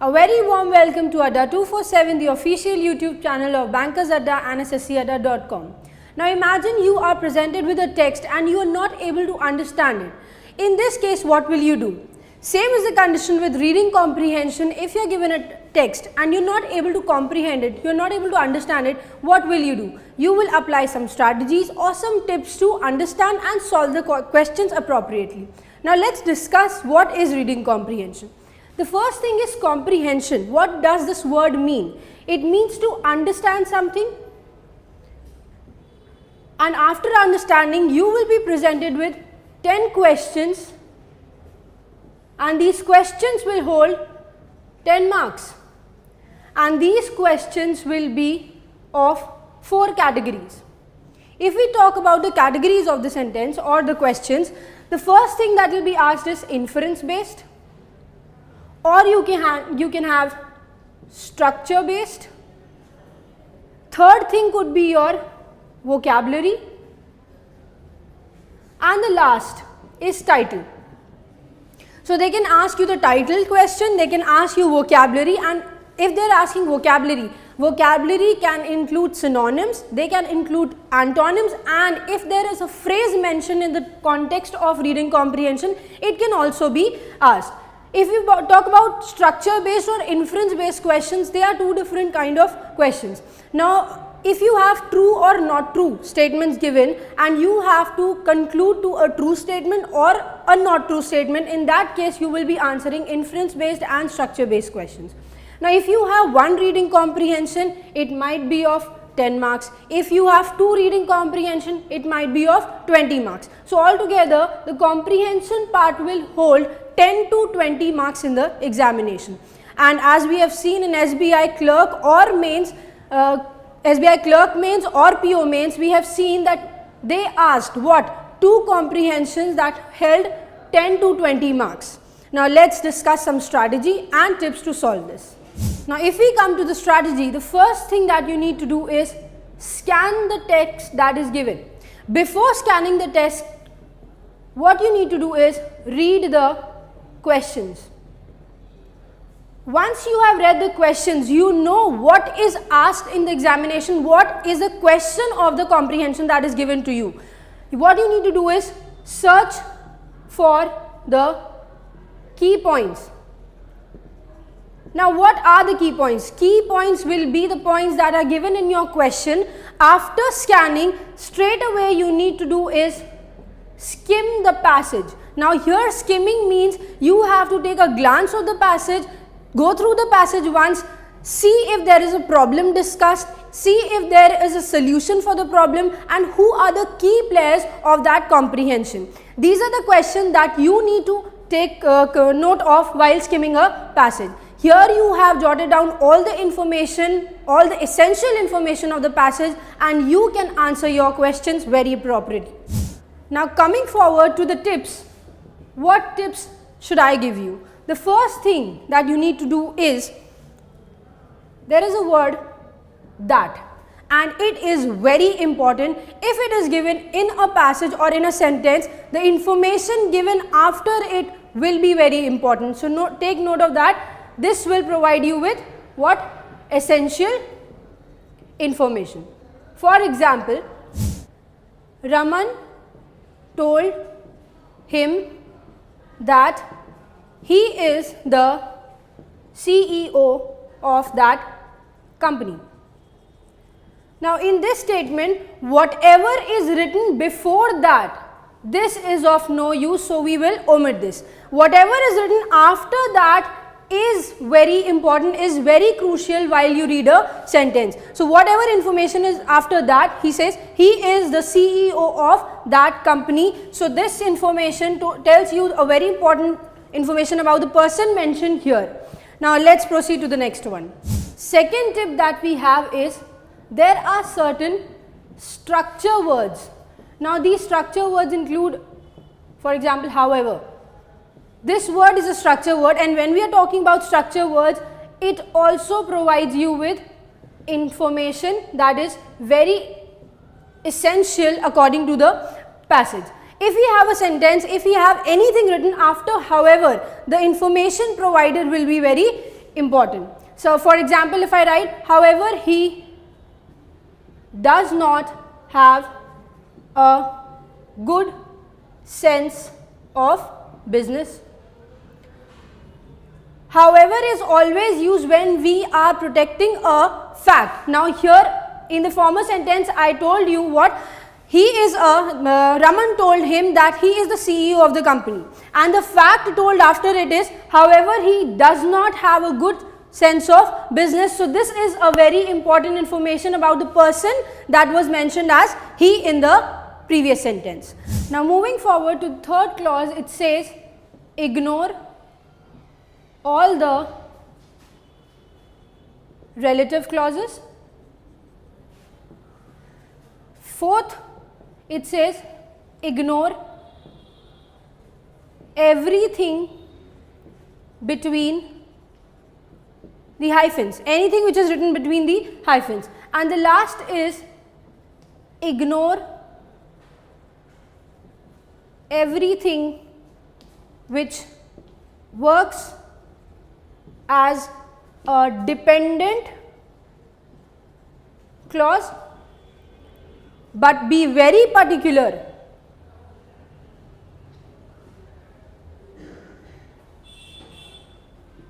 A very warm welcome to Adda 247, the official YouTube channel of Bankers Adda and sscadda.com. Now imagine you are presented with a text and you are not able to understand it. In this case, what will you do? Same is the condition with reading comprehension. If you are given a text and you are not able to comprehend it, you are not able to understand it, what will you do? You will apply some strategies or some tips to understand and solve the questions appropriately. Now let's discuss what is reading comprehension. The first thing is comprehension. What does this word mean? It means to understand something, and after understanding you will be presented with 10 questions, and these questions will hold 10 marks, and these questions will be of 4 categories. If we talk about the categories of the sentence or the questions, the first thing that will be asked is inference based, or you can have structure based. Third thing could be your vocabulary, and the last is title. So they can ask you the title question, they can ask you vocabulary, and if they are asking vocabulary, vocabulary can include synonyms, they can include antonyms, and if there is a phrase mentioned in the context of reading comprehension, it can also be asked. If you talk about structure based or inference based questions, they are two different kind of questions. Now if you have true or not true statements given and you have to conclude to a true statement or a not true statement, in that case you will be answering inference based and structure based questions. Now if you have one reading comprehension, it might be of 10 marks. If you have 2 reading comprehension, it might be of 20 marks. So altogether the comprehension part will hold 10 to 20 marks in the examination. And as we have seen in SBI clerk or mains, SBI clerk mains or PO mains, we have seen that they asked what? 2 comprehensions that held 10 to 20 marks. Now let's discuss some strategy and tips to solve this. Now if we come to the strategy, the first thing that you need to do is scan the text that is given. Before scanning the text, what you need to do is read the questions. Once you have read the questions, you know what is asked in the examination, what is the question of the comprehension that is given to you. What you need to do is search for the key points. Now what are the key points? Key points will be the points that are given in your question. After scanning, straight away you need to do is skim the passage. Now here skimming means you have to take a glance of the passage, go through the passage once, see if there is a problem discussed, see if there is a solution for the problem, and who are the key players of that comprehension. These are the questions that you need to take note of while skimming a passage. Here you have jotted down all the information, all the essential information of the passage, and you can answer your questions very appropriately. Now coming forward to the tips, what tips should I give you? The first thing that you need to do is, there is a word that, and it is very important. If it is given in a passage or in a sentence, the information given after it will be very important. So take note of that. This will provide you with what? Essential information. For example, Raman told him that he is the CEO of that company. Now in this statement, whatever is written before that, this is of no use, so we will omit this. Whatever is written after that is very important, is very crucial while you read a sentence. So whatever information is after that, he says he is the CEO of that company. So this information tells you a very important information about the person mentioned here. Now let's proceed to the next one. Second tip that we have is, there are certain structure words. Now these structure words include, for example, however. This word is a structure word, and when we are talking about structure words, it also provides you with information that is very essential according to the passage. If we have a sentence, if we have anything written after however, the information provided will be very important. So for example, if I write, however, he does not have a good sense of business. However is always used when we are protecting a fact. Now here in the former sentence I told you what he is Raman told him that he is the CEO of the company, and the fact told after it is, however, he does not have a good sense of business. So this is a very important information about the person that was mentioned as he in the previous sentence. Now moving forward to the third clause, it says ignore all the relative clauses. Fourth, it says ignore everything between the hyphens, anything which is written between the hyphens. And the last is ignore everything which works as a dependent clause, but be very particular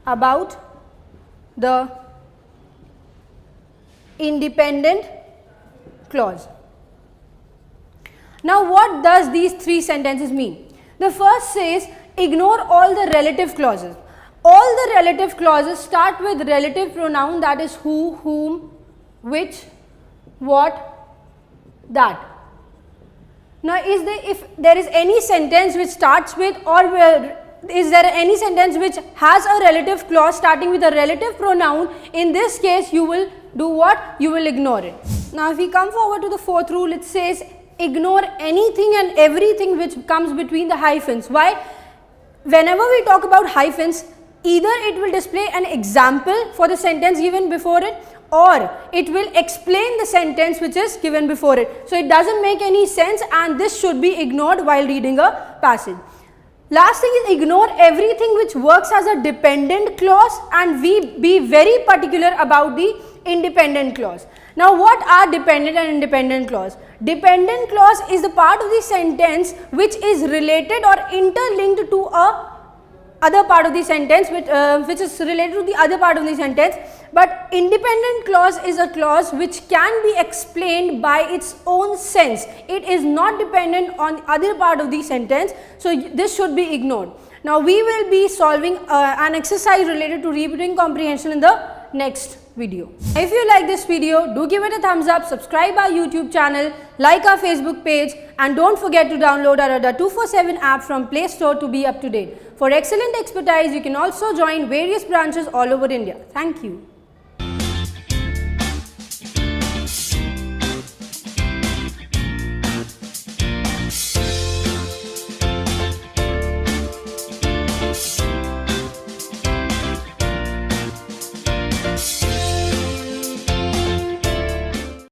about the independent clause. Now what does these three sentences mean? The first says ignore all the relative clauses. All the relative clauses start with relative pronoun, that is who, whom, which, what, that. Now if there is any sentence which starts with, or is there any sentence which has a relative clause starting with a relative pronoun, in this case you will do what? You will ignore it. Now if we come forward to the fourth rule, it says ignore anything and everything which comes between the hyphens. Why? Whenever we talk about hyphens, either it will display an example for the sentence given before it, or it will explain the sentence which is given before it. So it doesn't make any sense, and this should be ignored while reading a passage. Last thing is ignore everything which works as a dependent clause, and we be very particular about the independent clause. Now what are dependent and independent clause? Dependent clause is the part of the sentence which is related or interlinked to a other part of the sentence, which is related to the other part of the sentence. But independent clause is a clause which can be explained by its own sense. It is not dependent on other part of the sentence, so this should be ignored. Now we will be solving an exercise related to reading comprehension in the next video. If you like this video, do give it a thumbs up, subscribe our YouTube channel, like our Facebook page, and don't forget to download our adda 247 app from Play Store to be up to date. For excellent expertise, you can also join various branches all over India. Thank you.